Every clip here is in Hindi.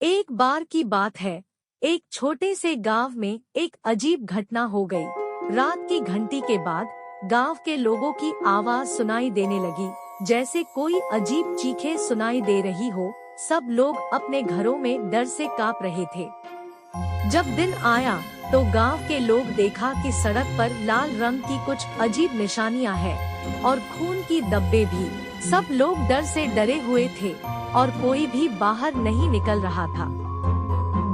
एक बार की बात है, एक छोटे से गांव में एक अजीब घटना हो गई। रात की घंटी के बाद गांव के लोगों की आवाज सुनाई देने लगी, जैसे कोई अजीब चीखें सुनाई दे रही हो। सब लोग अपने घरों में डर से कांप रहे थे। जब दिन आया तो गांव के लोग देखा कि सड़क पर लाल रंग की कुछ अजीब निशानियां हैं और खून की धब्बे भी। सब लोग डर से डरे हुए थे और कोई भी बाहर नहीं निकल रहा था।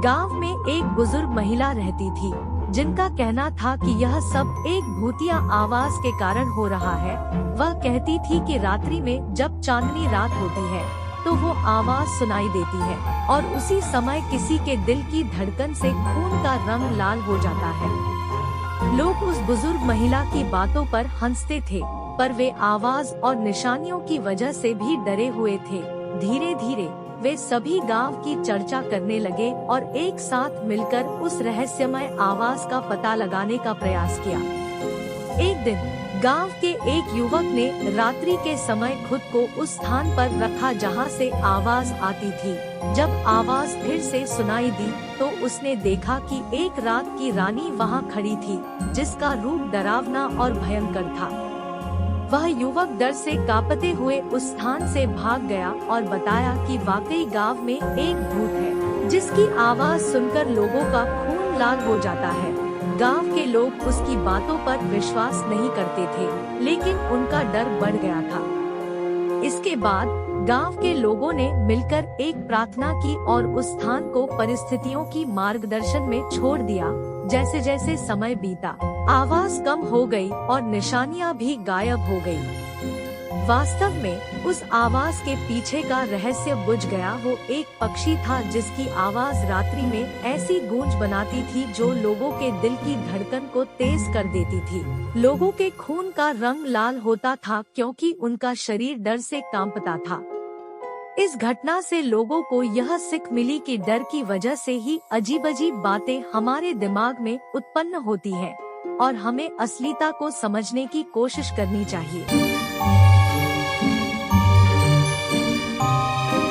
गांव में एक बुजुर्ग महिला रहती थी, जिनका कहना था कि यह सब एक भूतिया आवाज के कारण हो रहा है। वह कहती थी कि रात्रि में जब चांदनी रात होती है तो वो आवाज सुनाई देती है और उसी समय किसी के दिल की धड़कन से खून का रंग लाल हो जाता है। लोग उस बुजुर्ग महिला की बातों पर हंसते थे, पर वे आवाज और निशानियों की वजह से भी डरे हुए थे। धीरे धीरे वे सभी गांव की चर्चा करने लगे और एक साथ मिलकर उस रहस्यमय आवाज का पता लगाने का प्रयास किया। एक दिन गांव के एक युवक ने रात्रि के समय खुद को उस स्थान पर रखा जहां से आवाज आती थी। जब आवाज फिर से सुनाई दी तो उसने देखा कि एक रात की रानी वहां खड़ी थी, जिसका रूप डरावना और भयंकर था। वह युवक डर से कांपते हुए उस स्थान से भाग गया और बताया कि वाकई गांव में एक भूत है, जिसकी आवाज सुनकर लोगों का खून लाल हो जाता है। गांव के लोग उसकी बातों पर विश्वास नहीं करते थे, लेकिन उनका डर बढ़ गया था। इसके बाद गांव के लोगों ने मिलकर एक प्रार्थना की और उस स्थान को परिस्थितियों की मार्गदर्शन में छोड़ दिया। जैसे जैसे समय बीता, आवाज कम हो गई और निशानियां भी गायब हो गई। वास्तव में उस आवाज के पीछे का रहस्य बुझ गया। वो एक पक्षी था जिसकी आवाज रात्रि में ऐसी गूंज बनाती थी जो लोगों के दिल की धड़कन को तेज कर देती थी। लोगों के खून का रंग लाल होता था क्योंकि उनका शरीर डर से कांपता था। इस घटना से लोगों को यह सीख मिली कि डर की वजह से ही अजीब-अजीब बातें हमारे दिमाग में उत्पन्न होती हैं और हमें असलियता को समझने की कोशिश करनी चाहिए।